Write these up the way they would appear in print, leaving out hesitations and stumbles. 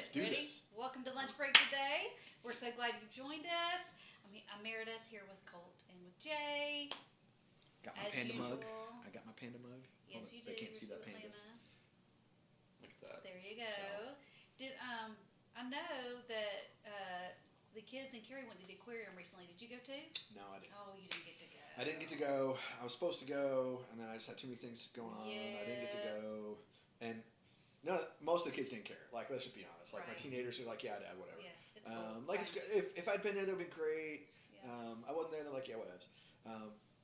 Let's do Ready? this. Welcome to Lunch Break today. We're so glad you joined us. I'm Meredith here with Colt and with Jay. Got my As panda usual. mug. I got my panda mug. Yes, you They do. can't see that pandas. Look at that. There you go. So. Did I know that the kids and Carrie went to the aquarium recently. Did you go too? No, I didn't. Oh, you didn't get to go. I didn't get to go. I was supposed to go, and then I just had too many things going on. I didn't get to Yeah. go, and most of the kids didn't care. Like, let's just be honest. Like, my Right. teenagers are like, yeah, Dad, whatever. Yeah, it's cool. Like, it's good. If I'd been there, that would be great. Yeah. I wasn't there. They're like, yeah, whatever.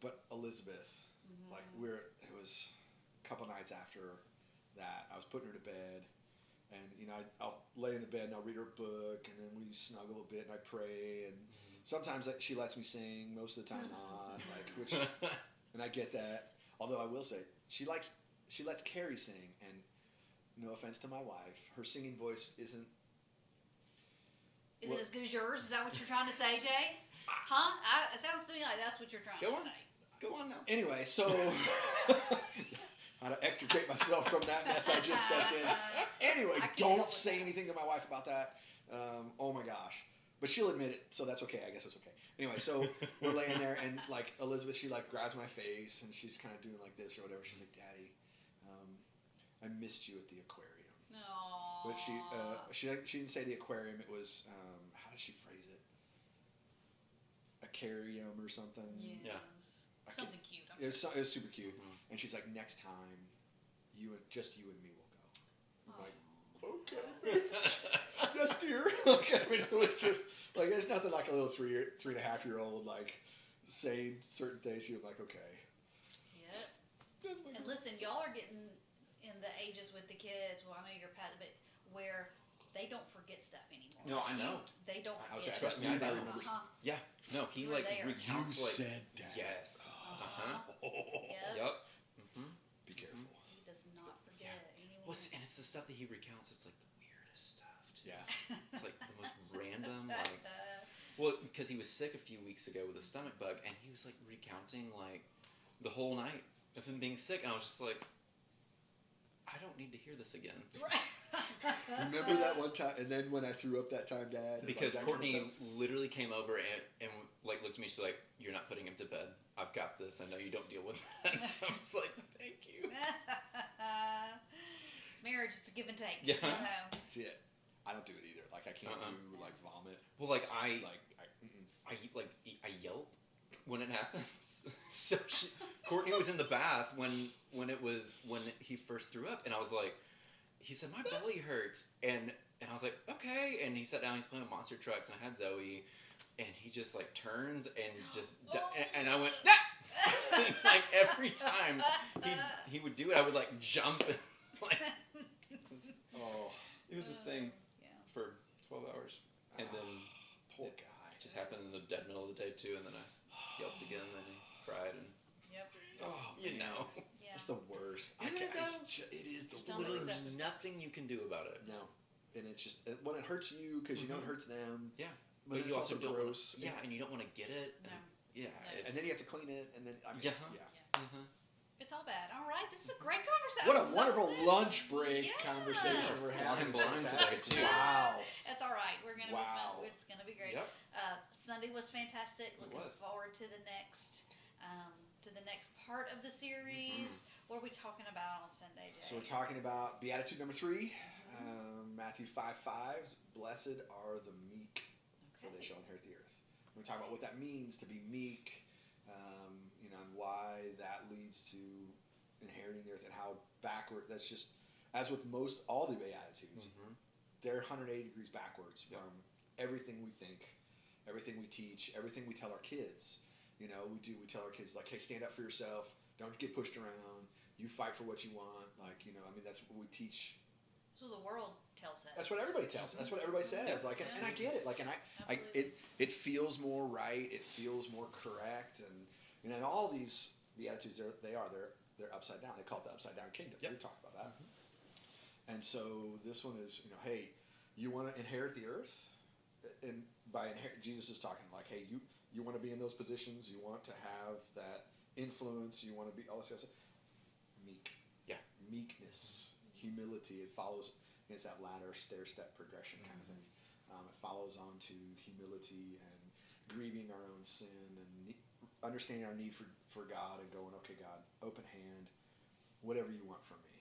But Elizabeth, Mhm. like, it was a couple nights after that. I was putting her to bed, and I'll lay in the bed and I'll read her a book, and then we snuggle a bit and I pray, and sometimes she lets me sing. Most of the time, not. And I get that. Although I will say, she lets Carrie sing, and no offense to my wife, her singing voice isn't. Is it as good as yours? Is that what you're trying to say, Jay? Huh? It sounds to me like that's what you're trying Go to on. say. Go on now. Anyway, so how to extricate myself from that mess I just stepped in. Anyway, I can't help don't with say that. anything to my wife about that. Oh my gosh. But she'll admit it, so that's okay. I guess it's okay. Anyway, so we're laying there, and like Elizabeth, she like grabs my face, and she's kind of doing like this or whatever. She's like, "Daddy, I missed you at the aquarium." Aww. But she didn't say the aquarium. It was how did she phrase it? Aquarium or something. Yes. Yeah. Something cute. It was super cute. And she's like, "Next time, just you and me will go." I'm like, "Okay, yes, dear." Like, I mean, it was just like there's nothing like a little 3.5-year-old like saying certain things. You're like, okay. Yep. That's my And girl. listen, y'all are getting in the ages with the kids. Well, I know you're past, but where they don't forget stuff anymore. No, I know. They don't I was forget. Trust me, I I know. remember. Uh-huh. Yeah. No, he You were like there. You recounts like. said that. Yes. Uh-huh. Yep. Yep. Be careful. He does not forget anyone. Well, and it's the stuff that he recounts. It's like the weirdest stuff. Too. Yeah. It's like the most random. Like, well, because he was sick a few weeks ago with a stomach bug, and he was like recounting like the whole night of him being sick, and I was just like, I don't need to hear this again. Remember that one time, and then when I threw up that time, Dad? Because like that kind of Courtney stuff? literally came over and like looked at me. She's like, "You're not putting him to bed. I've got this. I know you don't deal with that." I was like, "Thank you." It's marriage. It's a give and take. Yeah. You know. That's it. I don't do it either. Like I can't do like vomit. Well, like mm-mm. I yelp when it happens. So Courtney was in the bath when he first threw up, and I was like, he said my belly hurts, and I was like, okay, and he sat down. He's playing with monster trucks, and I had Zoe, and he just like turns and just and I went and, like every time he would do it, I would like jump and like it was a thing Yeah. for 12 hours, and then Poor it guy. just happened in the dead middle of the day too, and then I yelped again, and then he cried, and Yep. Oh, you man. know, Yeah. It's the worst. Isn't it, though? It is the Stomach worst. literally stuff. there's nothing you can do about it. No, and it's just when it hurts you because you know it hurts them. Yeah, But but it's you also also don't. gross. Yeah, and you don't want to get it. No. And, yeah, No. And then you have to clean it, and then I mean, Yeah. yeah. It's all bad. All right. This is a great conversation. What a So wonderful good. lunch break Yeah. conversation we're having. Flying blind Fantastic. today, too. Wow. That's all right. We're gonna Wow. be fun. It's gonna be great. Yep. Sunday was fantastic. It Looking was. forward to the next part of the series. What are we talking about on Sunday, Jay? So we're talking about Beatitude number 3, Matthew 5:5. Blessed are the meek, for they shall inherit the earth. We're talking about what that means to be meek, and why that leads to inheriting the earth, and how backward. That's just as with most all the Beatitudes, they're 180 degrees backwards from everything we think, everything we teach, everything we tell our kids. We tell our kids, like, hey, stand up for yourself. Don't get pushed around. You fight for what you want. That's what we teach. So the world tells us. That's what everybody tells. That's what everybody says. Like, and I get it. Like, it feels more right. It feels more correct. And all these Beatitudes, they're upside down. They call it the upside down kingdom. Yep. We talked about that. And so this one is, hey, you want to inherit the earth? And by inherit, Jesus is talking like, hey, you want to be in those positions. You want to have that influence. You want to be all this stuff. Meek. Yeah. Meekness, humility. It follows. it's that ladder, stair-step progression kind of thing. It follows on to humility and grieving our own sin and understanding our need for God and going, okay, God, open hand, whatever you want from me.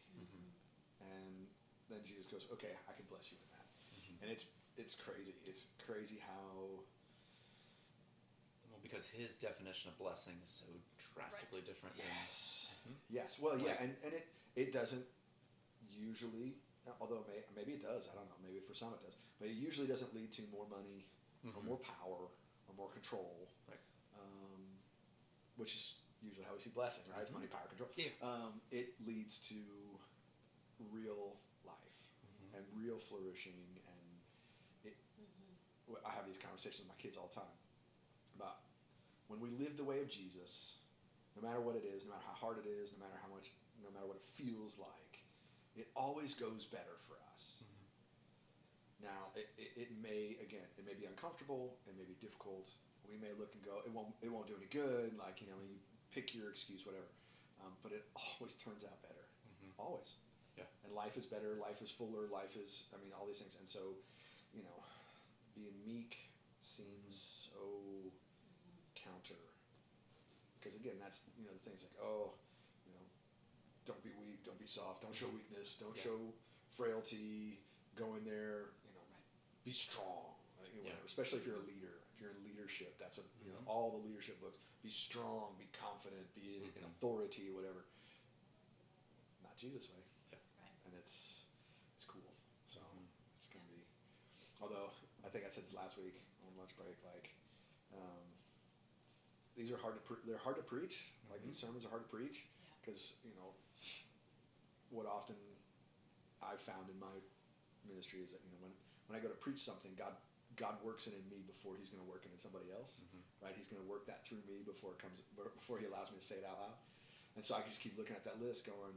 And then Jesus goes, okay, I can bless you in that. And it's crazy. It's crazy how... Well, because his definition of blessing is so drastically different. Yes. Well, yeah, and it doesn't usually, although maybe it does, I don't know, maybe for some it does, but it usually doesn't lead to more money or more power or more control, right? Which is usually how we see blessing, right? It's money, power, control. Yeah. It leads to real life and real flourishing, and I have these conversations with my kids all the time about when we live the way of Jesus, no matter what it is, no matter how hard it is, no matter what it feels like, it always goes better for us. Now, it may be uncomfortable, it may be difficult. We may look and go, it won't do any good. Like, you pick your excuse, whatever. But it always turns out better. Always. Yeah. And life is better. Life is fuller. Life is, all these things. And so, being meek seems so counter. Because again, that's, the things like, don't be weak, don't be soft, don't show weakness, don't show frailty, go in there, be strong, whatever. Especially if you're a leader, if you're in leadership, that's what, all the leadership books, be strong, be confident, be in authority, whatever. Not Jesus' way. Yeah. Right. And it's cool. So it's going to be, although I think I said this last week on lunch break, like, these are they're hard to preach. Like these sermons are hard to preach because, what often I've found in my ministry is that, when I go to preach something, God works it in me before he's going to work it in somebody else, right? He's going to work that through me before he allows me to say it out loud. And so I just keep looking at that list going,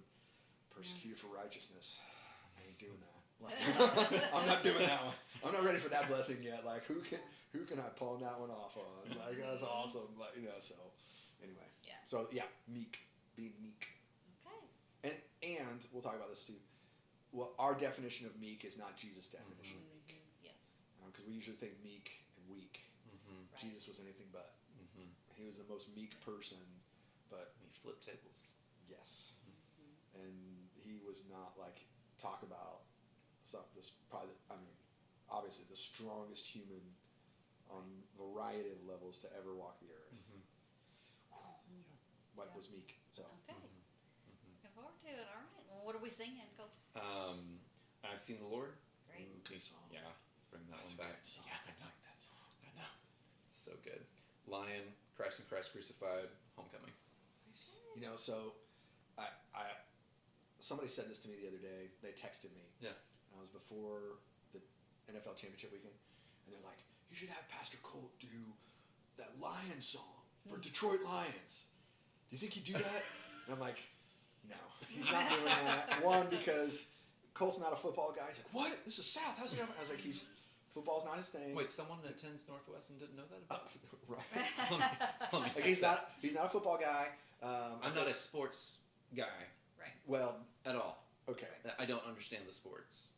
persecuted for righteousness. I ain't doing that. Like, I'm not doing that one. I'm not ready for that blessing yet. Like, who can I pawn that one off on? Like, that's awesome. Like, so anyway. Yeah. So yeah, being meek. Okay. And we'll talk about this too. Well, our definition of meek is not Jesus' definition of meek. Yeah. Because we usually think meek and weak. Right. Jesus was anything but. He was the most meek person, but He flipped tables. yes. And he was not like, talk about obviously the strongest human on a variety of levels to ever walk the earth. But was meek. So. Okay. Looking forward to it. All right. Well, what are we singing, Coach? I've Seen the Lord. Great. Ooh, good song. Yeah, bring that That's one a back. good song. Yeah, I like that song. I know. So good. Lion, Christ and Christ Crucified, Homecoming. So I somebody said this to me the other day. They texted me. Yeah. And it was before the NFL championship weekend, and they're like, "You should have Pastor Colt do that Lion song for Detroit Lions. Do you think he'd do that?" And I'm like, "No, he's not doing that." One, because Colt's not a football guy. He's like, "What? This is South. How's it happen?" I was like, football's not his thing. Wait, someone attends Northwest and didn't know that about Right. Let me Like fix that. he's not a football guy. I'm not a sports guy Right. Well, at all. okay. I don't understand the sports.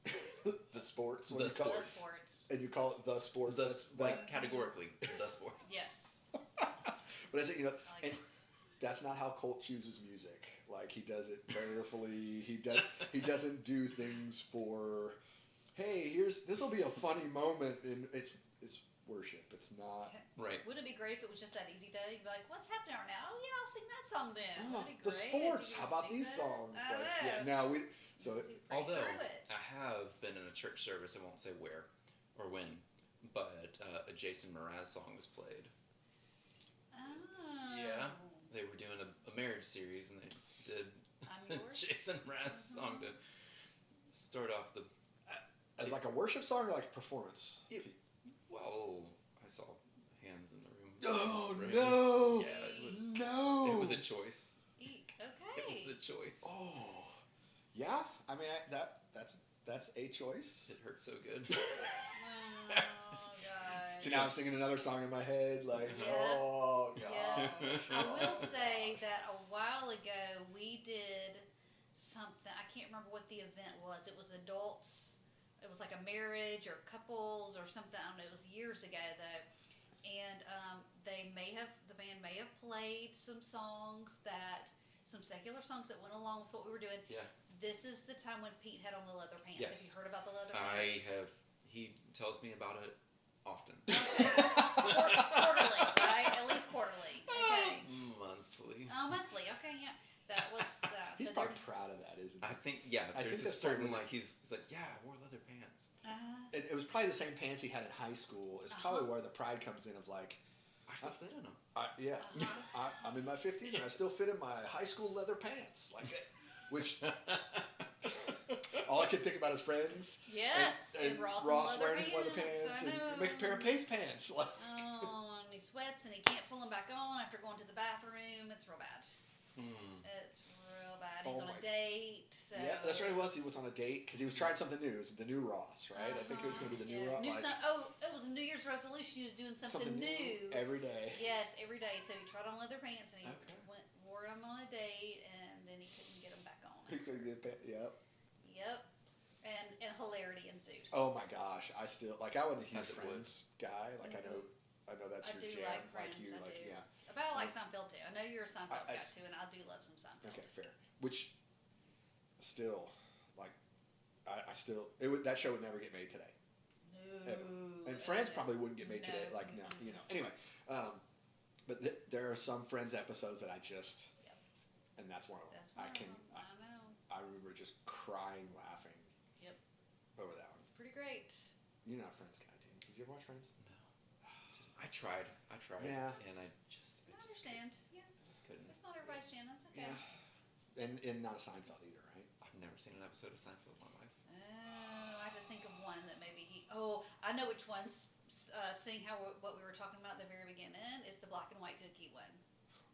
The sports. The What do you call it? sports. Sports. And you call it the sports. Categorically, the sports. Yes. But I say, I like and it. that's not how Colt chooses music. Like, he does it prayerfully. He doesn't do things for, hey, this will be a funny moment. And it's worship. It's not. Right. Wouldn't it be great if it was just that easy day? You'd be like, what's happening right now? Oh, yeah, I'll sing that song then. Oh, That'd be the great. sports. You How guys about do these that? songs? I Like, know. yeah, no, so Praise Although through it. I have been in a church service, I won't say where or when, but a Jason Mraz song was played. Oh. Yeah, they were doing a marriage series, and they did I'm yours. Jason Mraz song to start off the. as like a worship song or like a performance. Well, I saw hands in the room. Oh Right. no! Yeah, it was. No! It was a choice. Eek. It Okay. was a choice. Oh, yeah. I mean, that's a choice. It hurt so good. Oh, God. So now I'm singing another song in my head, like, Yeah. oh god. Yeah. I will say that a while ago we did something. I can't remember what the event was. It was adults it was like a marriage or couples or something. I don't know. It was years ago though, and the band may have played some secular songs that went along with what we were doing. Yeah. This is the time when Pete had on the leather pants. Yes. Have you heard about the leather I pants? have. He tells me about it often. Quarterly, right? At least quarterly. Okay. Monthly. Oh, monthly. Okay, yeah. That was that. He's probably proud of that, isn't he? I think, yeah. I There's think a that's certain, probably- like, he's like, yeah, I wore leather pants. It was probably the same pants he had in high school. It's probably where the pride comes in of like, I still fit in them. yeah, I'm in my 50s and I still fit in my high school leather pants, like it. Which all I could think about is Friends. Yes, and Ross, wearing his leather pants, I and know. you make a pair of pace pants. Like, Oh, and he sweats and he can't pull them back on after going to the bathroom. It's real bad. It's real bad. He's on Oh a date. So. yeah, that's right. He was on a date because he was trying something new. It was the new Ross, right? I think it was going to be the new Ross. It was a New Year's resolution. He was doing something new every day. Yes, every day. So he tried on leather pants and he Okay. wore them on a date, and then he couldn't get them back on. He couldn't get Yep. And hilarity ensued. Oh my gosh, I still like. I wasn't a huge As it Friends guy. Like I know that's I your do jam. like Friends. you, I like do. yeah. But I like Seinfeld too. I know you're a Seinfeld guy I- too, and I do love some Seinfeld. Okay, fair. Which still, like, I still that show would never get made today. No. Ever. And Friends probably wouldn't get made today. Like no, you know. Anyway, but there are some Friends episodes that I just, and that's one of them. That's one of them. I know. I remember just crying, laughing. Yep. Over that one. Pretty great. You're not a Friends guy, dude. Did you ever watch Friends? No. I tried. Yeah. And I I just understand. Yeah. just couldn't. It's not everybody's jam. That's okay. Yeah. And not a Seinfeld either, right? I've never seen an episode of Seinfeld in my life. Oh, I have to think of one that maybe he. Oh, I know which one's. Seeing what we were talking about at the very beginning is the black and white cookie one.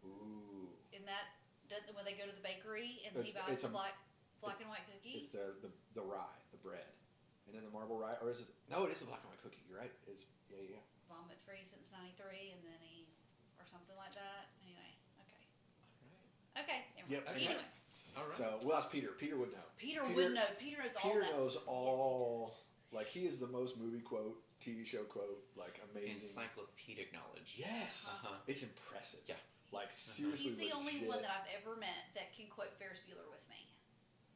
Ooh. In that, when they go to the bakery and he It's buys the a- black and white cookie. It's the rye, the bread, and then the marble rye, or is it? No, it is the black and white cookie. You're right. It's yeah. Vomit free since '93, and then he or something like that. Anyway, okay. All right. Okay. Yep. Anyway, All right. So we'll ask Peter. Peter would know. Peter would know. Peter knows all Peter that. knows Yes, he all. does. Like he is the most movie quote, TV show quote, like amazing. Encyclopedic knowledge. Yes, Uh-huh. it's impressive. Yeah. Like seriously. He's the only legit. one that I've ever met that can quote Ferris Bueller with me.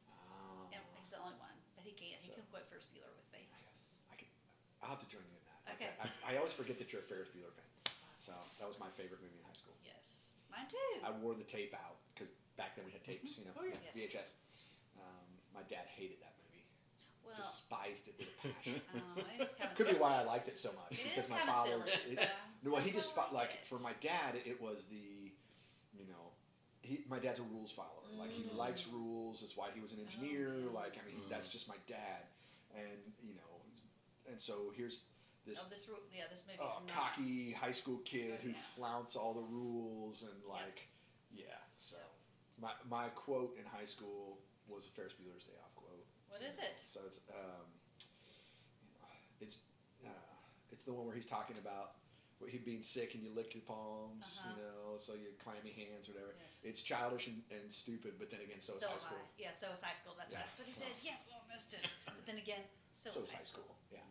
Oh. And he's the only one, but he can. He So- can quote Ferris Bueller with me. Yes. I'll have to join you in that. Like, Okay. I always forget that you're a Ferris Bueller fan. So that was my favorite movie in high school. Yes, mine too. I wore the tape out because back then we had tapes, you know, Oh, yeah. Yes. VHS. My dad hated that movie. Well, Despised it with a passion. it's kind of Could be why I liked it so much It because is my kind of father. silly. Well, he That's just why I like like it. for my dad, it was the, you know, my dad's a rules follower. Like he likes rules. That's why he was an engineer. yeah. Like I mean, that's just my dad. And you know, and so here's this Oh, this movie's not. cocky high school kid who Yeah. flaunts all the rules and like, yeah. So my quote in high school was a Ferris Bueller's Day Off quote. What is it? So it's the one where he's talking about he being sick and you lick your palms, you know, so you clammy hands, whatever. Yes. It's childish and stupid, but then again, so is high school. Yeah, so is high school. That's what he says. Yes, well, I missed it. But then again, so is high school. Yeah.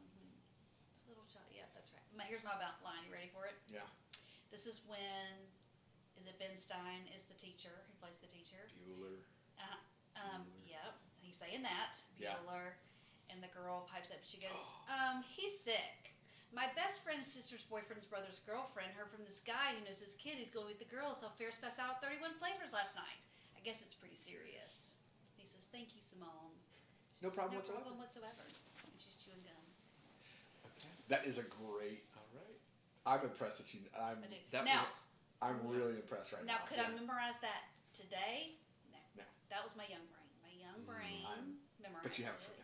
It's a little child. Yeah, that's right. Here's my line. You ready for it? Yeah. This is when, is it Ben Stein is the teacher? He plays the teacher. Bueller. Yep. He's saying that. Yeah. Bueller. And the girl pipes up. She goes, he's sick. My best friend's sister's boyfriend's brother's girlfriend heard from this guy who knows his kid who's going with the girl, so Ferris passed out 31 flavors last night. I guess it's pretty serious. He says, thank you, Simone. She No says, problem no whatsoever. problem whatsoever. And she's chewing gum. Okay. That is a great. All right. I'm impressed that you. I do. That now, was. I'm really impressed right now. now, could I memorize that today? No. No. That was my young brain. My young brain memorized But you haven't it. forgotten.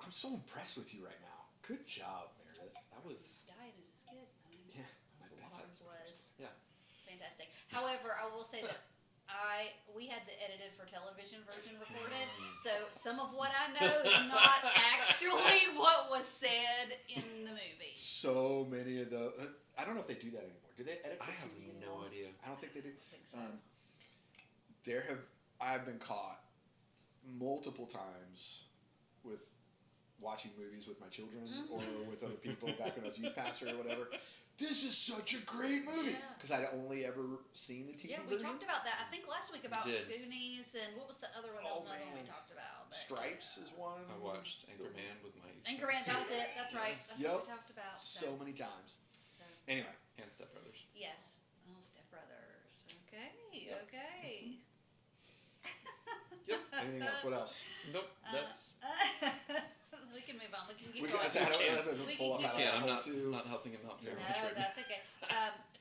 I'm so impressed with you right now. Good job, Meredith. That was. Diet is just good. I mean, Yeah. That was a I lot. bet. was. Yeah. It's fantastic. However, I will say that we had the edited for television version recorded, so some of what I know is not actually what was said in the movie. So many of the. I don't know if they do that anymore. Do they edit for I have TV no anymore? idea. I don't think they do. I think so. I've been caught multiple times with watching movies with my children or with other people back when I was youth pastor or whatever. This is such a great movie because I'd only ever seen the TV Yeah, we version. talked about that. I think last week about Did. Goonies and what was the other one? That was another one we talked about. But, Stripes is one. I watched Anchorman with my Anchorman, that was it. That's right. That's what we talked about. So many times. So. Anyway. and Step Brothers. Yes. Oh, Step Brothers. Okay. Yep. Okay. Yep. Anything else? What else? Nope. That's we can move on. We can keep We going. can pull up you out can. of I'm that not too. not helping him out very No, much right that's okay.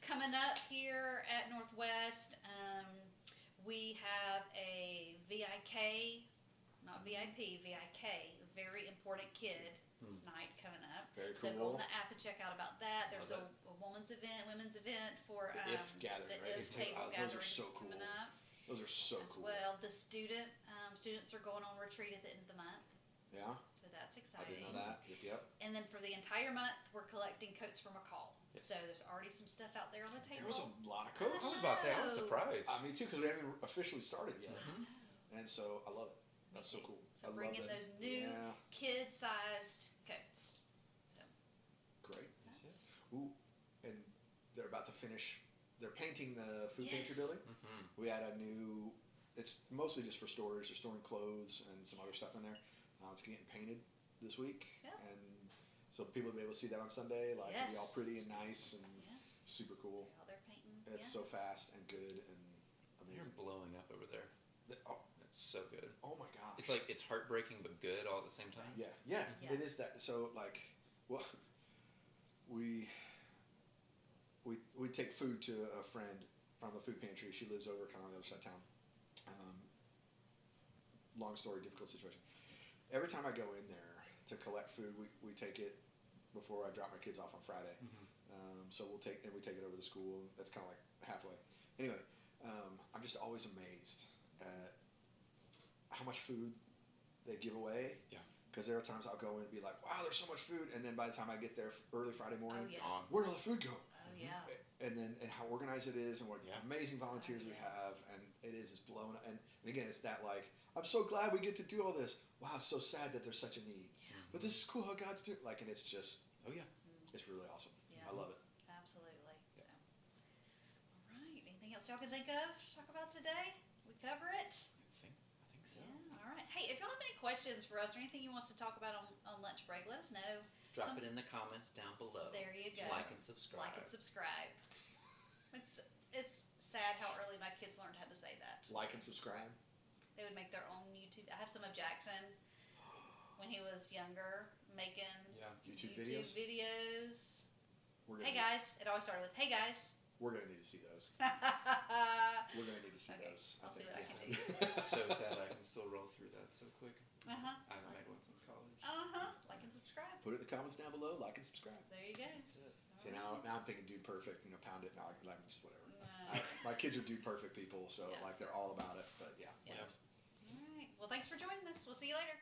Coming up here at Northwest, we have a VIK, not VIP, VIK, very important kid night coming up. Very So go cool. on the app and check out about that. There's Love a women's event for The IF gathering, the right? IF table Those are gathering so is cool. coming up Those are so as cool. well. The students are going on retreat at the end of the month, Yeah, so that's I exciting. didn't know that. Yep. And then for the entire month, we're collecting coats for McCall. So there's already some stuff out there on the table. There was a lot of I coats. was about to say, I was surprised. Me too, because we haven't officially started yet, Mhm. and so I love it. That's so cool. So I bring love in that. those new Yeah, kid-sized coats. So great. That's it. Ooh, and they're about to finish. They're painting the food Yes. pantry building. Mhm. We had a new. It's mostly just for storage. They're storing clothes and some other stuff in there. It's getting painted this week, Yeah. and so people will be able to see that on Sunday. Like it'll be all Yes. pretty and nice and Yeah. super cool. all they're painting. It's so fast and good and They're amazing. blowing up over there. It's so good. Oh my gosh. It's like it's heartbreaking but good all at the same time. Yeah, Yeah. it is that. So like, well, we take food to a friend from the food pantry. She lives over kind of on the other side of town. Long story, difficult situation. Every time I go in there to collect food, we take it before I drop my kids off on Friday. So we take it over to the school. That's kind of like halfway. Anyway, I'm just always amazed at how much food they give away. Yeah. Because there are times I'll go in and be like, wow, there's so much food. And then by the time I get there early Friday morning, Oh, yeah. Gone. where'd all the food go? Oh yeah. And how organized it is and what Yeah. amazing volunteers Oh, we yeah. have. And it's blown up. And again, it's that like, I'm so glad we get to do all this. Wow, it's so sad that there's such a need. Yeah. But this is cool how God's doing. Like, and it's just, Oh yeah. it's really awesome. Yeah. I love it. Absolutely. Yeah. So. All right. Anything else y'all can think of to talk about today? We cover it. I think so. Yeah. All right. Hey, if y'all have any questions for us or anything you want us to talk about on lunch break, let us know. Drop it in the comments down below. There you go. Like and subscribe. Like and subscribe. It's sad how early my kids learned how to say that. Like and subscribe. They would make their own YouTube. I have some of Jackson when he was younger making Yeah. YouTube videos. We're Hey gonna guys, it always started with "Hey guys." We're gonna need to see those. We're gonna need to see Okay, those. I'll see think. what I can do. It's so sad I can still roll through that so quick. Uh huh. I haven't made one since college. Like and subscribe. Put it in the comments down below. Like and subscribe. There you go. That's it. See now I'm thinking Dude Perfect. Pound it. Now I'm just whatever. No. My kids are Dude Perfect people, so Yeah. like they're all about it. But yeah. Yeah. whatever. All right. Well, thanks for joining us. We'll see you later.